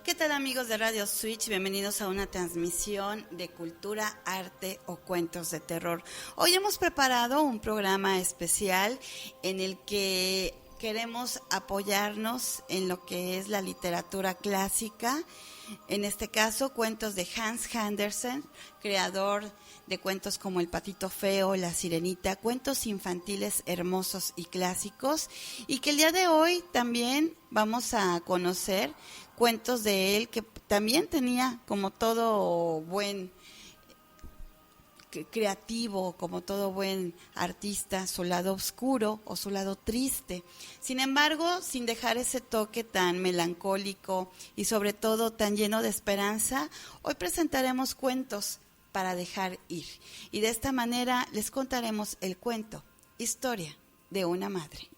¿Qué tal, amigos de Radio Switch? Bienvenidos a una transmisión de cultura, arte o cuentos de terror. Hoy hemos preparado un programa especial en el que queremos apoyarnos en lo que es la literatura clásica, en este caso cuentos de Hans Andersen, creador de cuentos como El Patito Feo, La Sirenita, cuentos infantiles hermosos y clásicos, y que el día de hoy también vamos a conocer cuentos de él que también tenía, como todo buen creativo, como todo buen artista, su lado oscuro o su lado triste. Sin embargo, sin dejar ese toque tan melancólico y sobre todo tan lleno de esperanza, hoy presentaremos cuentos para dejar ir. Y de esta manera les contaremos el cuento, Historia de una madre.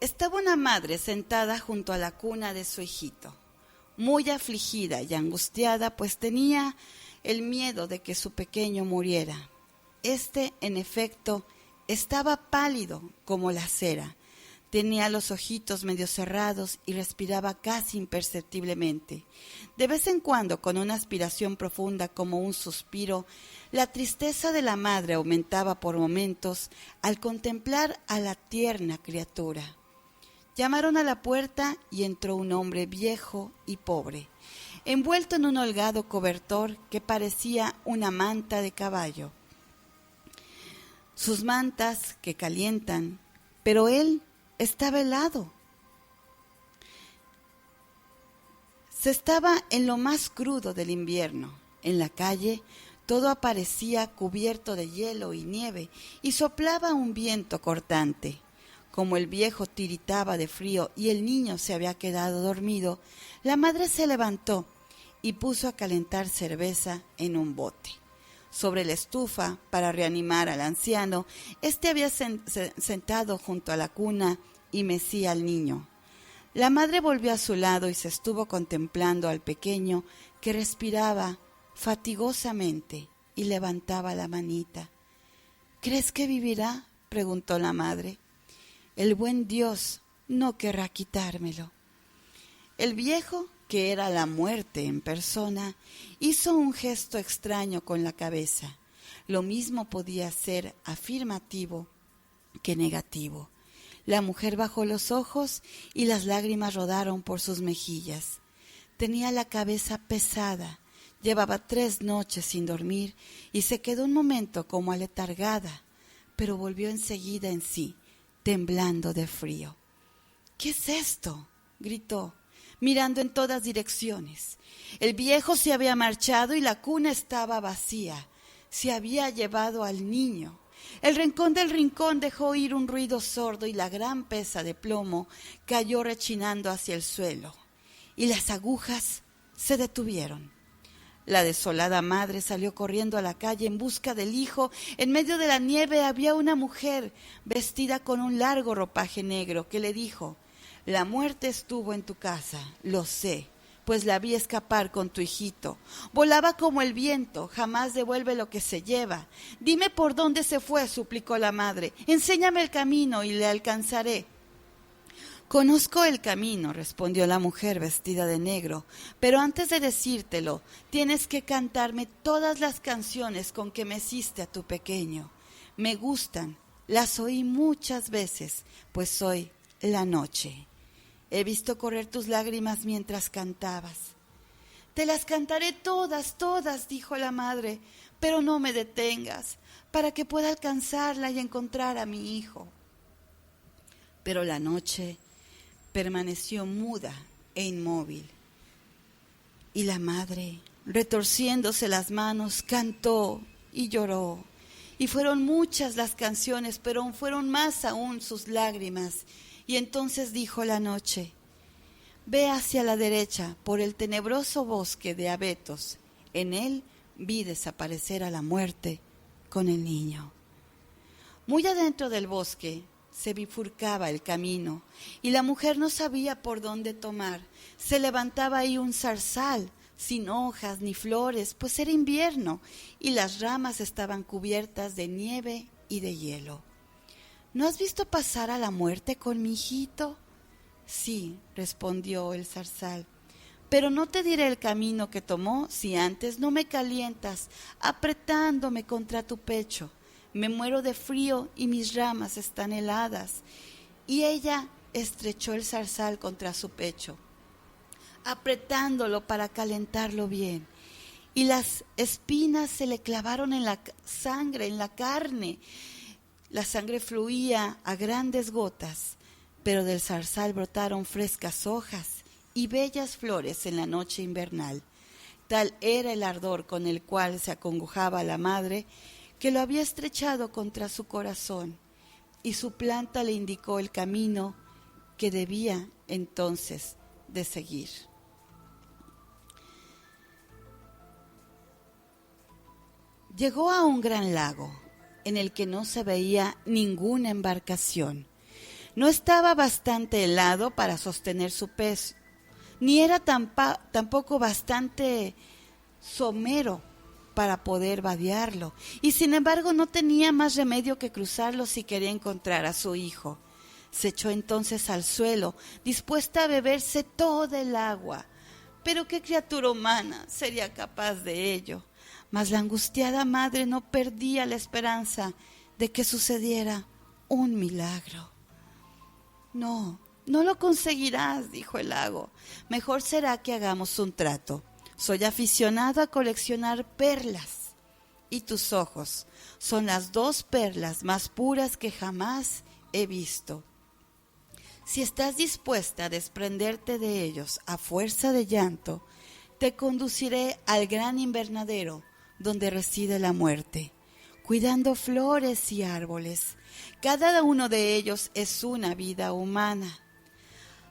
Estaba una madre sentada junto a la cuna de su hijito, muy afligida y angustiada, pues tenía el miedo de que su pequeño muriera. En efecto, estaba pálido como la cera, tenía los ojitos medio cerrados y respiraba casi imperceptiblemente. De vez en cuando, con una aspiración profunda como un suspiro, la tristeza de la madre aumentaba por momentos al contemplar a la tierna criatura. Llamaron a la puerta y entró un hombre viejo y pobre, envuelto en un holgado cobertor que parecía una manta de caballo. Sus mantas que calientan, pero él estaba helado. Se estaba en lo más crudo del invierno. En la calle todo aparecía cubierto de hielo y nieve y soplaba un viento cortante. Como el viejo tiritaba de frío y el niño se había quedado dormido, la madre se levantó y puso a calentar cerveza en un bote. Sobre la estufa, para reanimar al anciano, había sentado junto a la cuna y mecía al niño. La madre volvió a su lado y se estuvo contemplando al pequeño que respiraba fatigosamente y levantaba la manita. ¿Crees que vivirá?, preguntó la madre. El buen Dios no querrá quitármelo. El viejo, que era la muerte en persona, hizo un gesto extraño con la cabeza. Lo mismo podía ser afirmativo que negativo. La mujer bajó los ojos y las lágrimas rodaron por sus mejillas. Tenía la cabeza pesada, llevaba 3 noches sin dormir y se quedó un momento como aletargada, pero volvió enseguida en sí, temblando de frío. ¿Qué es esto?, gritó, mirando en todas direcciones. El viejo se había marchado y la cuna estaba vacía. Se había llevado al niño. El rincón del rincón dejó oír un ruido sordo y la gran pesa de plomo cayó rechinando hacia el suelo. Y las agujas se detuvieron. La desolada madre salió corriendo a la calle en busca del hijo. En medio de la nieve había una mujer vestida con un largo ropaje negro que le dijo: «La muerte estuvo en tu casa, lo sé, pues la vi escapar con tu hijito. Volaba como el viento, jamás devuelve lo que se lleva. Dime por dónde se fue», suplicó la madre. «Enséñame el camino y le alcanzaré». «Conozco el camino», respondió la mujer vestida de negro, «pero antes de decírtelo, tienes que cantarme todas las canciones con que meciste a tu pequeño. Me gustan, las oí muchas veces, pues soy la noche. He visto correr tus lágrimas mientras cantabas». «Te las cantaré todas, todas», dijo la madre, «pero no me detengas, para que pueda alcanzarla y encontrar a mi hijo». Pero la noche permaneció muda e inmóvil. Y la madre, retorciéndose las manos, cantó y lloró. Y fueron muchas las canciones, pero fueron más aún sus lágrimas. Y entonces dijo la noche: «Ve hacia la derecha, por el tenebroso bosque de abetos. En él vi desaparecer a la muerte con el niño». Muy adentro del bosque se bifurcaba el camino y la mujer no sabía por dónde tomar. Se levantaba ahí un zarzal, sin hojas ni flores, pues era invierno y las ramas estaban cubiertas de nieve y de hielo. ¿No has visto pasar a la muerte con mi hijito? Sí, respondió el zarzal, pero no te diré el camino que tomó si antes no me calientas apretándome contra tu pecho. Me muero de frío y mis ramas están heladas. Y ella estrechó el zarzal contra su pecho, apretándolo para calentarlo bien. Y las espinas se le clavaron en la sangre, en la carne. La sangre fluía a grandes gotas, pero del zarzal brotaron frescas hojas y bellas flores en la noche invernal. Tal era el ardor con el cual se acongojaba la madre, que lo había estrechado contra su corazón, y su planta le indicó el camino que debía entonces de seguir. Llegó a un gran lago, en el que no se veía ninguna embarcación. No estaba bastante helado para sostener su peso, ni era tampoco bastante somero para poder vadearlo, y sin embargo no tenía más remedio que cruzarlo si quería encontrar a su hijo. Se echó entonces al suelo, dispuesta a beberse toda el agua. Pero qué criatura humana sería capaz de ello. Mas la angustiada madre no perdía la esperanza de que sucediera un milagro. No, no lo conseguirás, dijo el lago. Mejor será que hagamos un trato. Soy aficionado a coleccionar perlas, y tus ojos son las 2 perlas más puras que jamás he visto. Si estás dispuesta a desprenderte de ellos a fuerza de llanto, te conduciré al gran invernadero donde reside la muerte, cuidando flores y árboles. Cada uno de ellos es una vida humana.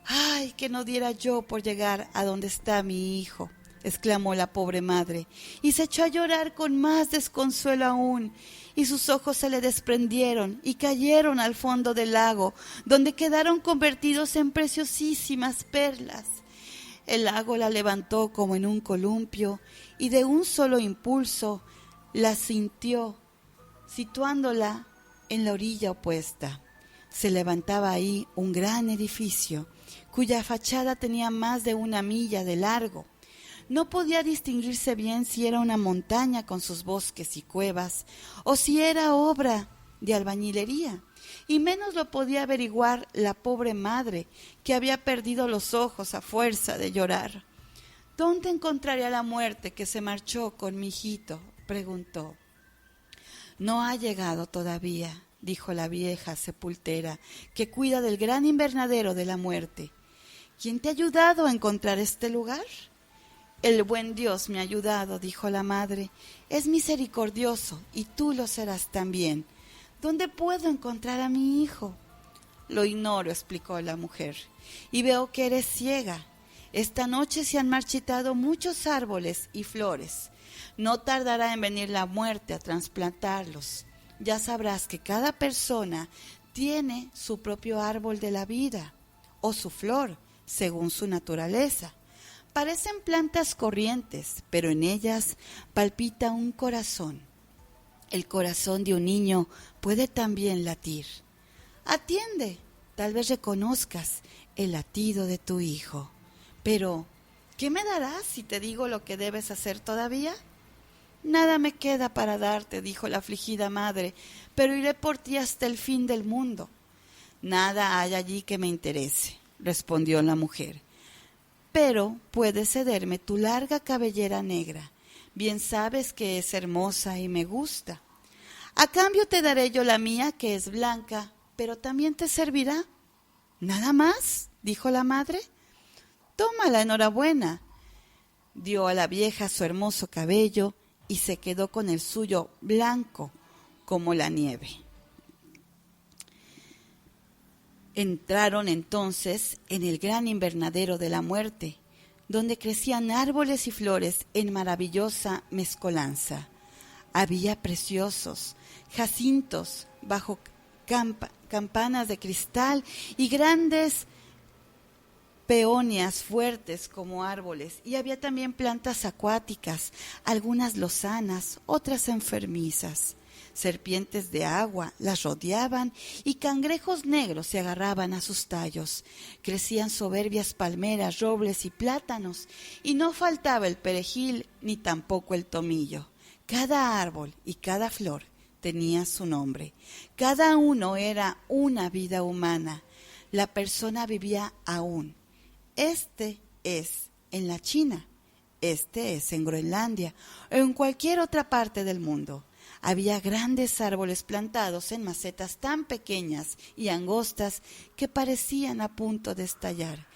¡Ay, que no diera yo por llegar a donde está mi hijo!, exclamó la pobre madre, y se echó a llorar con más desconsuelo aún, y sus ojos se le desprendieron y cayeron al fondo del lago, donde quedaron convertidos en preciosísimas perlas. El lago la levantó como en un columpio, y de un solo impulso la sintió, situándola en la orilla opuesta. Se levantaba ahí un gran edificio, cuya fachada tenía más de 1 milla de largo. No podía distinguirse bien si era una montaña con sus bosques y cuevas, o si era obra de albañilería, y menos lo podía averiguar la pobre madre, que había perdido los ojos a fuerza de llorar. ¿Dónde encontraré a la muerte que se marchó con mi hijito?, preguntó. No ha llegado todavía, dijo la vieja sepultera, que cuida del gran invernadero de la muerte. ¿Quién te ha ayudado a encontrar este lugar? El buen Dios me ha ayudado, dijo la madre. Es misericordioso y tú lo serás también. ¿Dónde puedo encontrar a mi hijo? Lo ignoro, explicó la mujer, y veo que eres ciega. Esta noche se han marchitado muchos árboles y flores. No tardará en venir la muerte a trasplantarlos. Ya sabrás que cada persona tiene su propio árbol de la vida, o su flor, según su naturaleza. Parecen plantas corrientes, pero en ellas palpita un corazón. El corazón de un niño puede también latir. Atiende, tal vez reconozcas el latido de tu hijo. Pero, ¿qué me darás si te digo lo que debes hacer todavía? Nada me queda para darte, dijo la afligida madre, pero iré por ti hasta el fin del mundo. Nada hay allí que me interese, respondió la mujer. Pero puedes cederme tu larga cabellera negra. Bien sabes que es hermosa y me gusta. A cambio te daré yo la mía, que es blanca, pero también te servirá. ¿Nada más?, dijo la madre. Tómala, enhorabuena. Dio a la vieja su hermoso cabello y se quedó con el suyo blanco como la nieve. Entraron entonces en el gran invernadero de la muerte, donde crecían árboles y flores en maravillosa mezcolanza. Había preciosos jacintos bajo campanas de cristal y grandes peonias fuertes como árboles, y había también plantas acuáticas, algunas lozanas, otras enfermizas. Serpientes de agua las rodeaban y cangrejos negros se agarraban a sus tallos. Crecían soberbias palmeras, robles y plátanos, y no faltaba el perejil ni tampoco el tomillo. Cada árbol y cada flor tenía su nombre. Cada uno era una vida humana. La persona vivía aún. Este es en la China, este es en Groenlandia o en cualquier otra parte del mundo. Había grandes árboles plantados en macetas tan pequeñas y angostas que parecían a punto de estallar.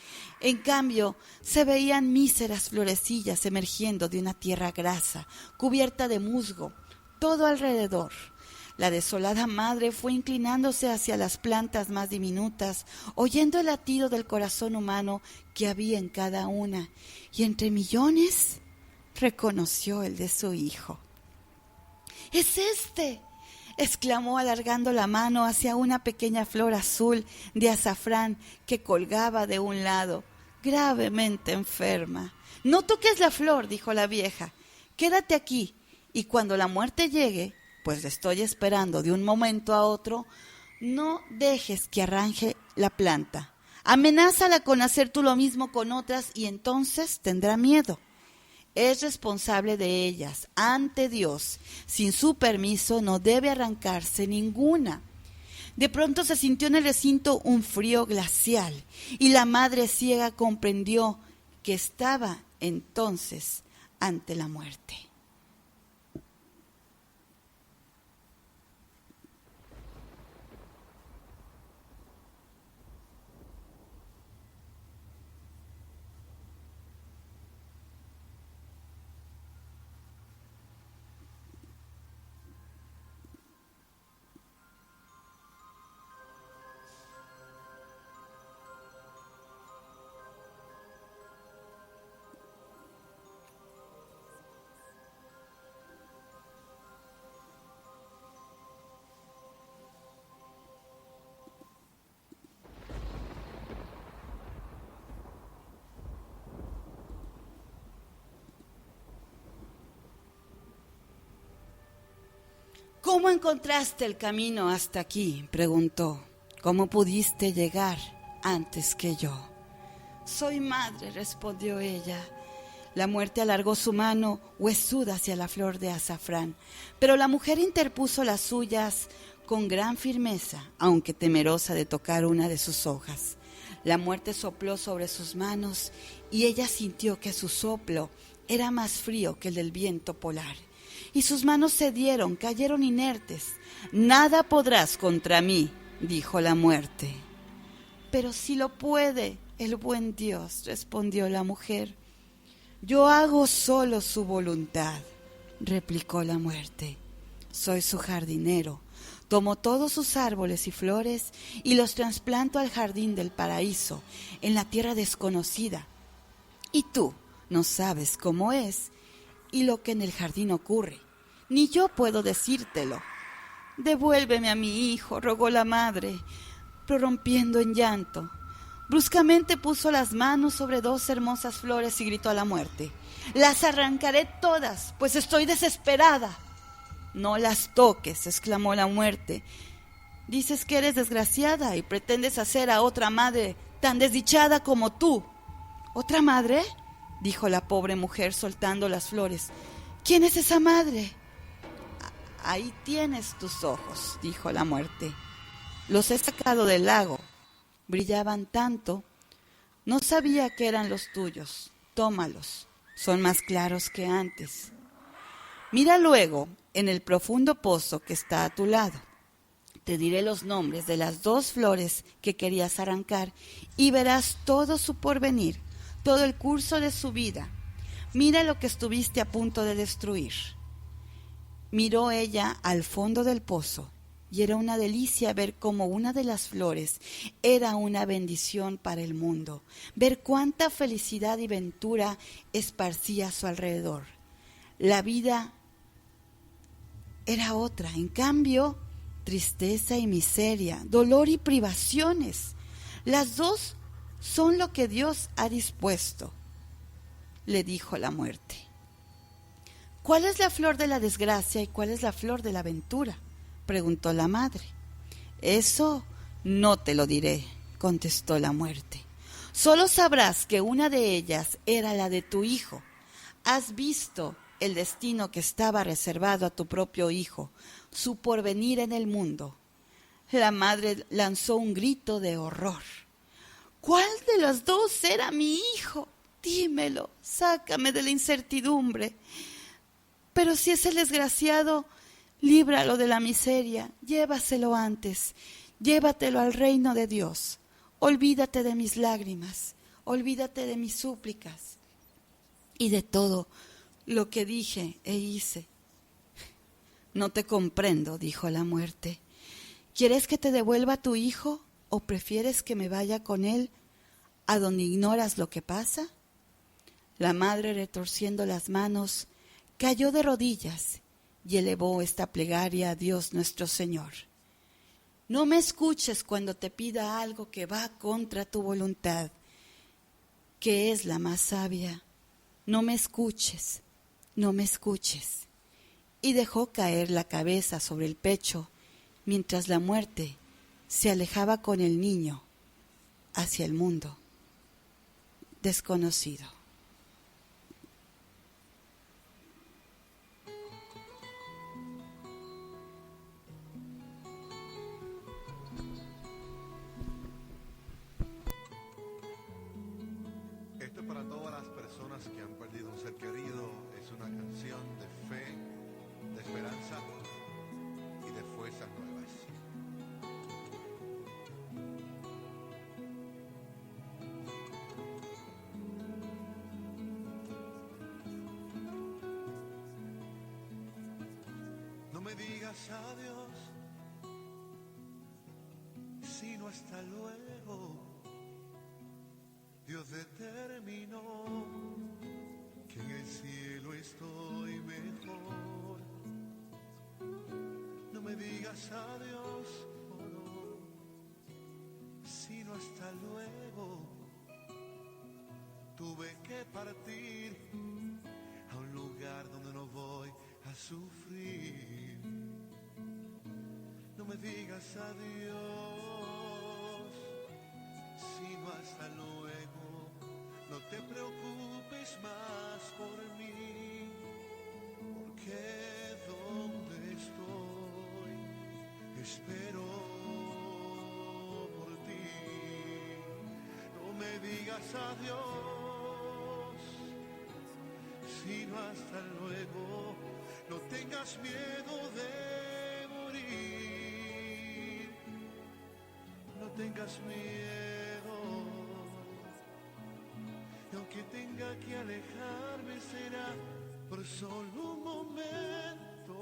En cambio, se veían míseras florecillas emergiendo de una tierra grasa, cubierta de musgo, todo alrededor. La desolada madre fue inclinándose hacia las plantas más diminutas, oyendo el latido del corazón humano que había en cada una, y entre millones reconoció el de su hijo. ¡Es este!, exclamó alargando la mano hacia una pequeña flor azul de azafrán que colgaba de un lado, gravemente enferma. «No toques la flor», dijo la vieja, «quédate aquí, y cuando la muerte llegue, pues le estoy esperando de un momento a otro, no dejes que arranque la planta. Amenázala con hacer tú lo mismo con otras y entonces tendrá miedo. Es responsable de ellas ante Dios. Sin su permiso no debe arrancarse ninguna». De pronto se sintió en el recinto un frío glacial y la madre ciega comprendió que estaba entonces ante la muerte. «¿Cómo encontraste el camino hasta aquí?», preguntó. «¿Cómo pudiste llegar antes que yo?». «Soy madre», respondió ella. La muerte alargó su mano huesuda hacia la flor de azafrán, pero la mujer interpuso las suyas con gran firmeza, aunque temerosa de tocar una de sus hojas. La muerte sopló sobre sus manos y ella sintió que su soplo era más frío que el del viento polar. Y sus manos cedieron, cayeron inertes. «Nada podrás contra mí», dijo la muerte. «Pero si lo puede el buen Dios», respondió la mujer. «Yo hago solo su voluntad», replicó la muerte. «Soy su jardinero. Tomo todos sus árboles y flores y los trasplanto al jardín del paraíso, en la tierra desconocida. Y tú no sabes cómo es y lo que en el jardín ocurre, ni yo puedo decírtelo». «Devuélveme a mi hijo», rogó la madre, prorrumpiendo en llanto. Bruscamente puso las manos sobre dos hermosas flores y gritó a la muerte: «Las arrancaré todas, pues estoy desesperada». «No las toques», exclamó la muerte. «Dices que eres desgraciada y pretendes hacer a otra madre tan desdichada como tú». «¿Otra madre?», dijo la pobre mujer soltando las flores. «¿Quién es esa madre?». «Ahí tienes tus ojos», dijo la muerte. «Los he sacado del lago. Brillaban tanto. No sabía que eran los tuyos. Tómalos. Son más claros que antes. Mira luego en el profundo pozo que está a tu lado. Te diré los nombres de las dos flores que querías arrancar y verás todo su porvenir, todo el curso de su vida. Mira lo que estuviste a punto de destruir». Miró ella al fondo del pozo y era una delicia ver cómo una de las flores era una bendición para el mundo, ver cuánta felicidad y ventura esparcía a su alrededor. La vida era otra, en cambio, tristeza y miseria, dolor y privaciones. Las dos son lo que Dios ha dispuesto, le dijo la muerte. ¿Cuál es la flor de la desgracia y cuál es la flor de la ventura?, preguntó la madre. Eso no te lo diré, contestó la muerte. Solo sabrás que una de ellas era la de tu hijo. Has visto el destino que estaba reservado a tu propio hijo, su porvenir en el mundo. La madre lanzó un grito de horror. ¿Cuál de los dos era mi hijo? Dímelo, sácame de la incertidumbre. Pero si es el desgraciado, líbralo de la miseria, llévaselo antes, llévatelo al reino de Dios. Olvídate de mis lágrimas, olvídate de mis súplicas y de todo lo que dije e hice. No te comprendo, dijo la muerte. ¿Quieres que te devuelva a tu hijo o prefieres que me vaya con él a donde ignoras lo que pasa? La madre, retorciendo las manos, cayó de rodillas y elevó esta plegaria a Dios nuestro Señor. No me escuches cuando te pida algo que va contra tu voluntad, que es la más sabia. No me escuches, no me escuches. Y dejó caer la cabeza sobre el pecho, mientras la muerte se alejaba con el niño hacia el mundo desconocido. Esto es para todas las personas que han perdido un ser querido. Es una canción de fe, de esperanza y de fuerzas nuevas. No me digas adiós, sino hasta luego. Dios determinó que en el cielo estoy mejor. No me digas adiós, oh no, sino hasta luego. Tuve que partir a un lugar donde no voy a sufrir. No me digas adiós, sino hasta luego. No te preocupes más por mí, porque donde estoy espero por ti. No me digas adiós, sino hasta luego. No tengas miedo de morir, no tengas miedo. Y aunque tenga que alejarme será por solo un momento,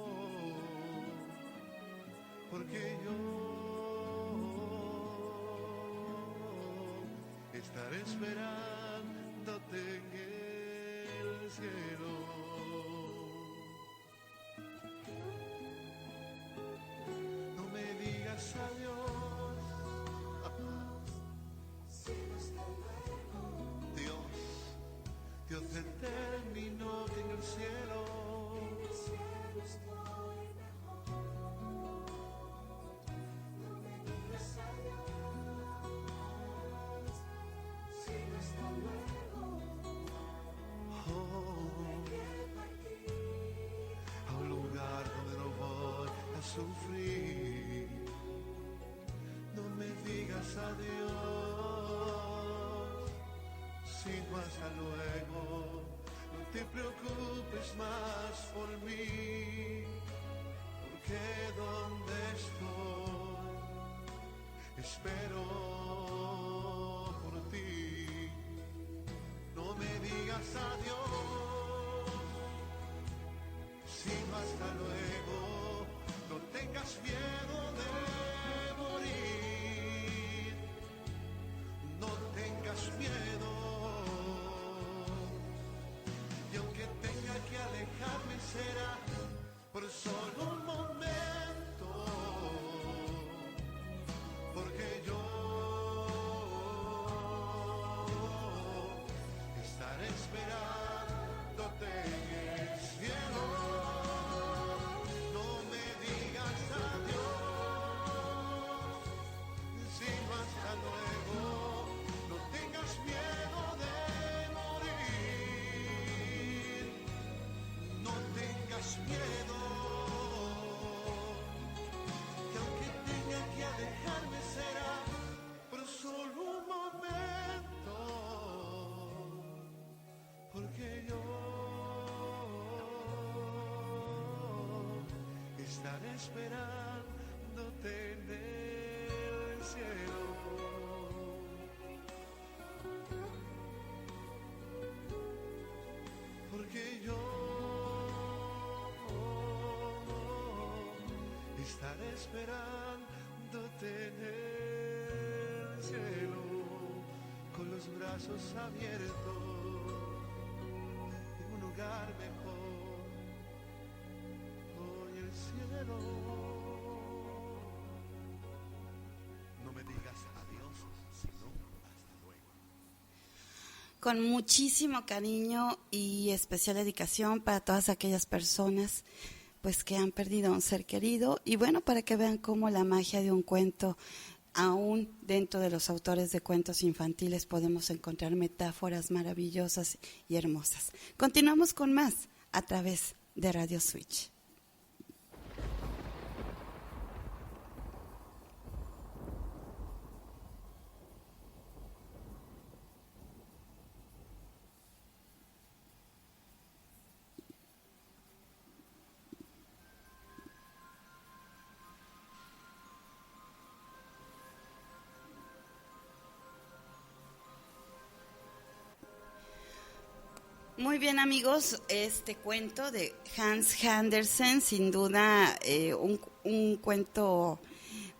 porque yo estaré esperándote en el cielo. No me digas adiós, Dios determinó que en el cielo estoy mejor. No me digas adiós, sino hasta luego. Hay que partir a un lugar donde no voy a sufrir. No me digas adiós, sino hasta luego. No te preocupes más por mí, porque donde estoy espero por ti. No me digas adiós, sino hasta luego. No tengas miedo de morir, no tengas miedo. Y aunque tenga que alejarme será por solo un momento, porque yo esperándote en el cielo. Porque yo estaré esperándote en el cielo, con los brazos abiertos, en un lugar mejor, hoy el cielo. No me digas adiós, sino hasta luego. Con muchísimo cariño y especial dedicación para todas aquellas personas pues que han perdido a un ser querido, y bueno, para que vean cómo la magia de un cuento, aún dentro de los autores de cuentos infantiles, podemos encontrar metáforas maravillosas y hermosas. Continuamos con más a través de Radio Switch. Muy bien, amigos, este cuento de Hans Andersen, sin duda un cuento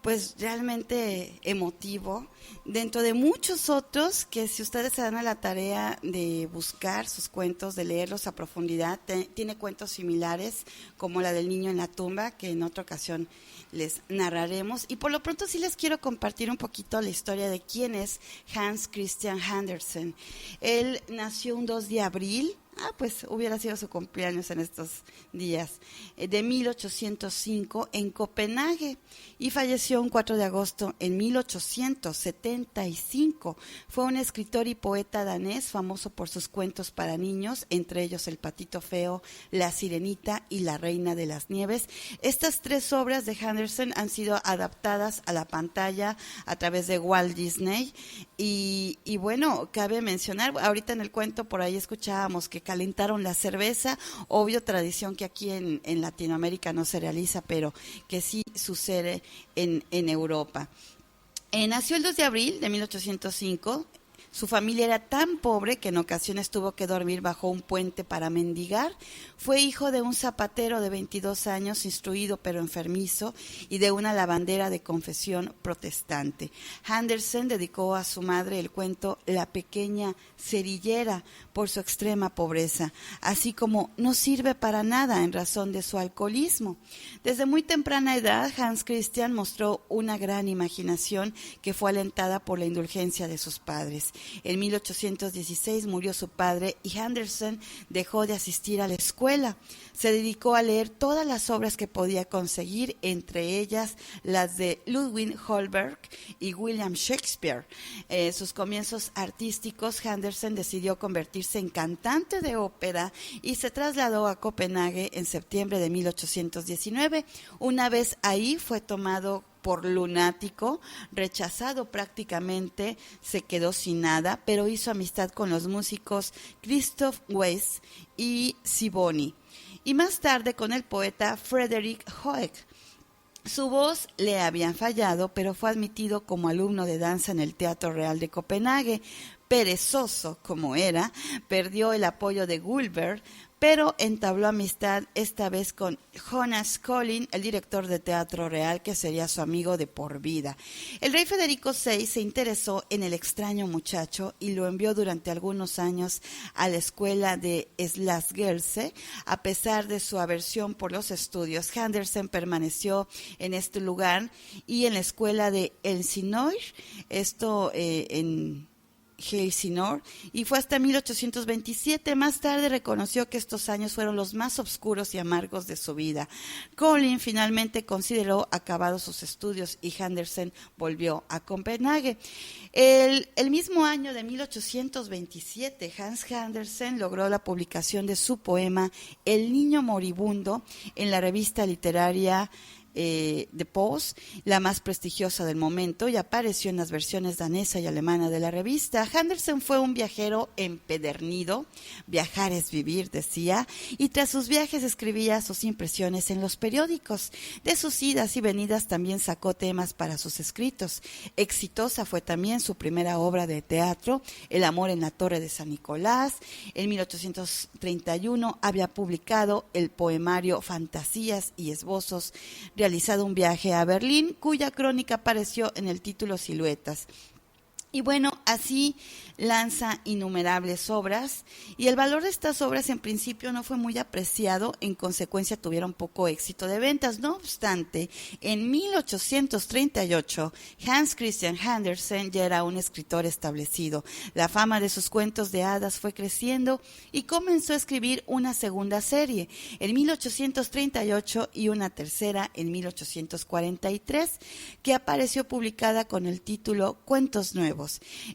pues realmente emotivo, dentro de muchos otros que, si ustedes se dan a la tarea de buscar sus cuentos, de leerlos a profundidad, tiene cuentos similares como la del niño en la tumba, que en otra ocasión les narraremos. Y por lo pronto sí les quiero compartir un poquito la historia de quién es Hans Christian Andersen. Él nació un 2 de abril, pues hubiera sido su cumpleaños en estos días, de 1805 en Copenhague, y falleció un 4 de agosto en 1875. Fue un escritor y poeta danés famoso por sus cuentos para niños, entre ellos El patito feo, La sirenita y La reina de las nieves. Estas tres obras de Andersen han sido adaptadas a la pantalla a través de Walt Disney, y bueno, cabe mencionar, ahorita en el cuento por ahí escuchábamos que calentaron la cerveza, obvio tradición que aquí en Latinoamérica no se realiza, pero que sí sucede en Europa. Nació el 2 de abril de 1805. Su familia era tan pobre que en ocasiones tuvo que dormir bajo un puente para mendigar. Fue hijo de un zapatero de 22 años, instruido pero enfermizo, y de una lavandera de confesión protestante. Andersen dedicó a su madre el cuento La pequeña cerillera por su extrema pobreza, así como No sirve para nada en razón de su alcoholismo. Desde muy temprana edad, Hans Christian mostró una gran imaginación que fue alentada por la indulgencia de sus padres. En 1816 murió su padre y Andersen dejó de asistir a la escuela. Se dedicó a leer todas las obras que podía conseguir, entre ellas las de Ludwig Holberg y William Shakespeare. Sus comienzos artísticos, Andersen decidió convertirse en cantante de ópera y se trasladó a Copenhague en septiembre de 1819. Una vez ahí fue tomado por lunático, rechazado prácticamente, se quedó sin nada, pero hizo amistad con los músicos Christoph Weiss y Sibony, y más tarde con el poeta Frederick Hoek. Su voz le había fallado, pero fue admitido como alumno de danza en el Teatro Real de Copenhague. Perezoso como era, perdió el apoyo de Guldberg, pero entabló amistad esta vez con Jonas Collin, el director de Teatro Real, que sería su amigo de por vida. El rey Federico VI se interesó en el extraño muchacho y lo envió durante algunos años a la escuela de Slagelse. A pesar de su aversión por los estudios, Andersen permaneció en este lugar y en la escuela de Elsinore, esto en Helsingør, y fue hasta 1827. Más tarde reconoció que estos años fueron los más oscuros y amargos de su vida. Collin finalmente consideró acabados sus estudios y Andersen volvió a Copenhague. El mismo año de 1827, Hans Andersen logró la publicación de su poema El niño moribundo en la revista literaria de Pose, la más prestigiosa del momento, y apareció en las versiones danesa y alemana de la revista. Andersen fue un viajero empedernido, viajar es vivir, decía, y tras sus viajes escribía sus impresiones en los periódicos. De sus idas y venidas también sacó temas para sus escritos. Exitosa fue también su primera obra de teatro, El amor en la Torre de San Nicolás. En 1831 había publicado el poemario Fantasías y Esbozos, realizado un viaje a Berlín, cuya crónica apareció en el título Siluetas. Y bueno, así lanza innumerables obras, y el valor de estas obras en principio no fue muy apreciado, en consecuencia tuvieron poco éxito de ventas. No obstante, en 1838 Hans Christian Andersen ya era un escritor establecido. La fama de sus cuentos de hadas fue creciendo y comenzó a escribir una segunda serie en 1838 y una tercera en 1843, que apareció publicada con el título Cuentos Nuevos.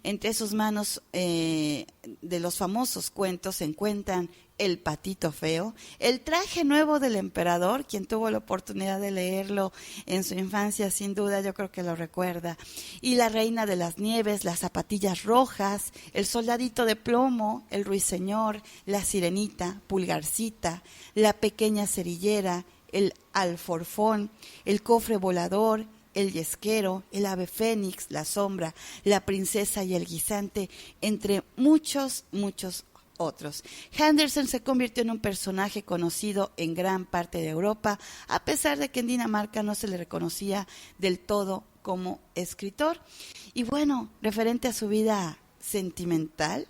Entre sus manos de los famosos cuentos se encuentran El patito feo, El traje nuevo del emperador. Quien tuvo la oportunidad de leerlo en su infancia, sin duda, yo creo que lo recuerda. Y La reina de las nieves, Las zapatillas rojas, El soldadito de plomo, El ruiseñor, La sirenita, Pulgarcita, La pequeña cerillera, El alforfón, El cofre volador, El yesquero, El ave fénix, La sombra, La princesa y el guisante, entre muchos, muchos otros. Andersen se convirtió en un personaje conocido en gran parte de Europa, a pesar de que en Dinamarca no se le reconocía del todo como escritor. Y bueno, referente a su vida sentimental,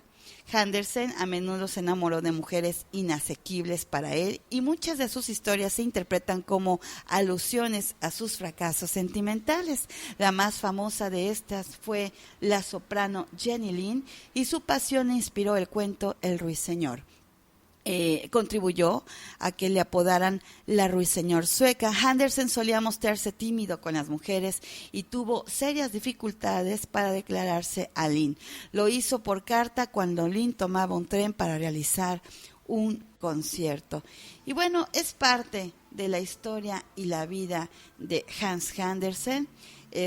Andersen a menudo se enamoró de mujeres inasequibles para él, y muchas de sus historias se interpretan como alusiones a sus fracasos sentimentales. La más famosa de estas fue la soprano Jenny Lind, y su pasión inspiró el cuento El ruiseñor. Contribuyó a que le apodaran la ruiseñor sueca. Andersen solía mostrarse tímido con las mujeres y tuvo serias dificultades para declararse a Lind. Lo hizo por carta cuando Lind tomaba un tren para realizar un concierto. Y bueno, es parte de la historia y la vida de Hans Andersen.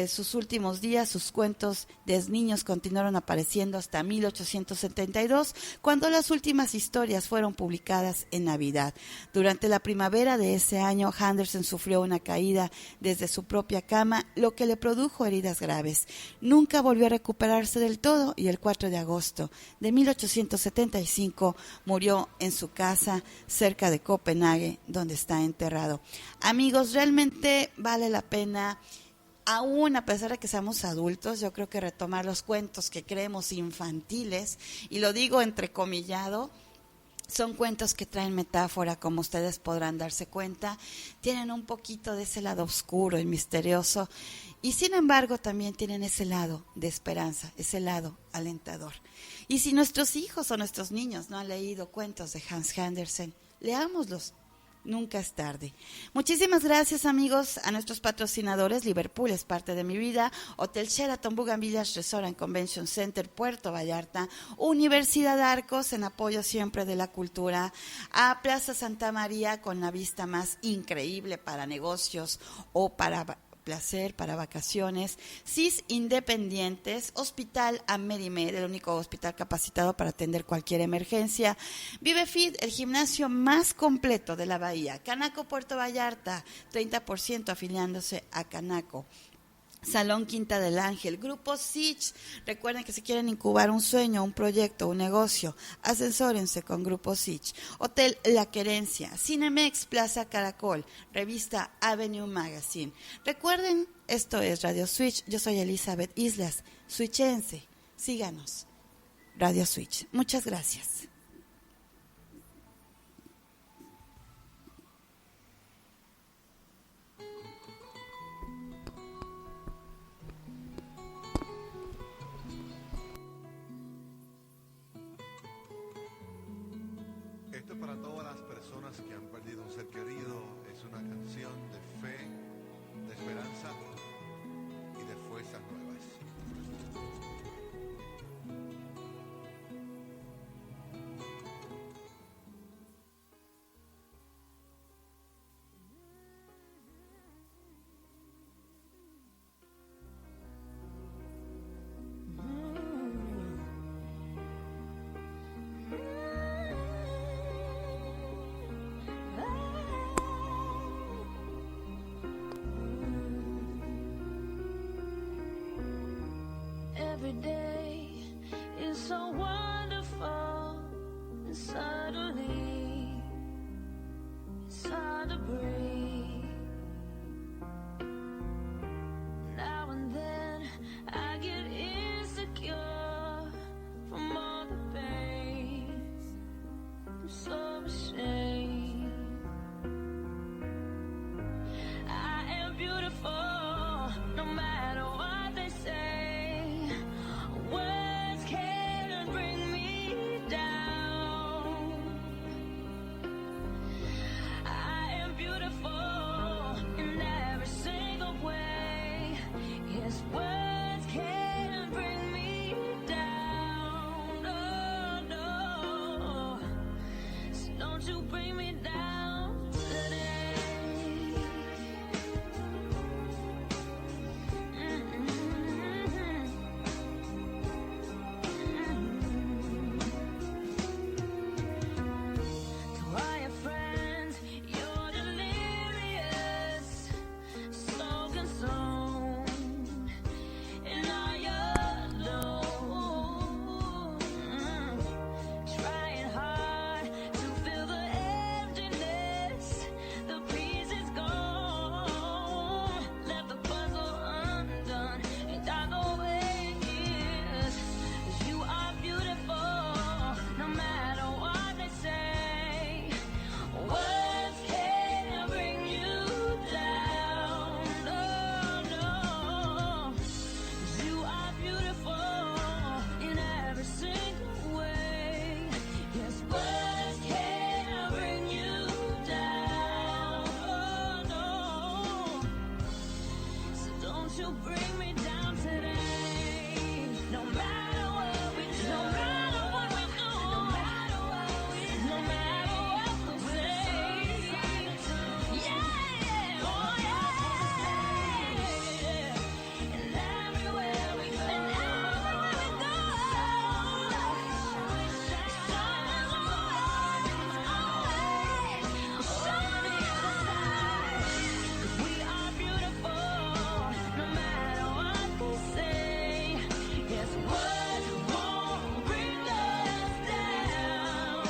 Sus últimos días, sus cuentos de niños continuaron apareciendo hasta 1872, cuando las últimas historias fueron publicadas en Navidad. Durante la primavera de ese año, Andersen sufrió una caída desde su propia cama, lo que le produjo heridas graves. Nunca volvió a recuperarse del todo, y el 4 de agosto de 1875 murió en su casa cerca de Copenhague, donde está enterrado. Amigos, realmente vale la pena, aún a pesar de que seamos adultos, yo creo que retomar los cuentos que creemos infantiles, y lo digo entrecomillado, son cuentos que traen metáfora, como ustedes podrán darse cuenta, tienen un poquito de ese lado oscuro y misterioso, y sin embargo también tienen ese lado de esperanza, ese lado alentador. Y si nuestros hijos o nuestros niños no han leído cuentos de Hans Andersen, leámoslos. Nunca es tarde. Muchísimas gracias, amigos, a nuestros patrocinadores. Liverpool es parte de mi vida. Hotel Sheraton Bougainvillage Resort and Convention Center, Puerto Vallarta. Universidad Arcos, en apoyo siempre de la cultura. A Plaza Santa María, con la vista más increíble para negocios o para placer, para vacaciones. CIS Independientes, Hospital Amerimed, el único hospital capacitado para atender cualquier emergencia. ViveFit, el gimnasio más completo de la bahía. Canaco Puerto Vallarta, 30% afiliándose a Canaco. Salón Quinta del Ángel, Grupo Sich. Recuerden que si quieren incubar un sueño, un proyecto, un negocio, asesórense con Grupo Sich. Hotel La Querencia, Cinemex Plaza Caracol, Revista Avenue Magazine. Recuerden, esto es Radio Switch. Yo soy Elizabeth Islas, switchense. Síganos. Radio Switch. Muchas gracias. Esto para todas las personas que han perdido un ser querido. Es una canción de fe, de esperanza y de fuerzas nuevas. every day is so wonderful, and suddenly it's hard to breathe. Now and then I get insecure from all the pain. I'm so ashamed. I am beautiful, no matter what they say. Words can't bring me down. I am beautiful in every single way. Yes, words can't bring me down. Oh, no. So don't you bring me down today. To all your friends, you're delirious, so consumed in all your doom. Trying hard to fill the emptiness, the piece is gone. Left the puzzle undone, and I know it is. 'Cause you are beautiful, no matter what they say. Words can't bring you down. Oh, no. 'Cause you are beautiful in every single way. Yes, words can't bring you down. Oh, no. So don't you bring me down today. No matter what we do, no matter what we do, no matter what we do, no matter what we say. Yeah, oh yeah. And everywhere we go, and everywhere we go, sun is always shining inside. 'Cause we are beautiful, no matter what they say. Yes, words won't bring us down.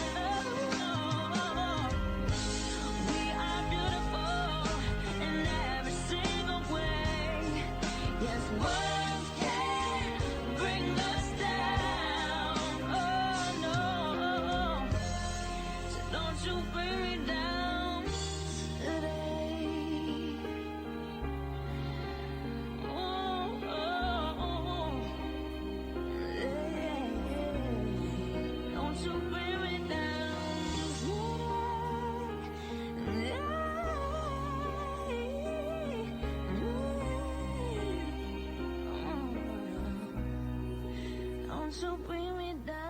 We are beautiful in every single way. Yes, words can't bring us down. Oh, no. So don't you bring me down today. Oh, yeah. Don't you bring me down today. Don't you bring me down.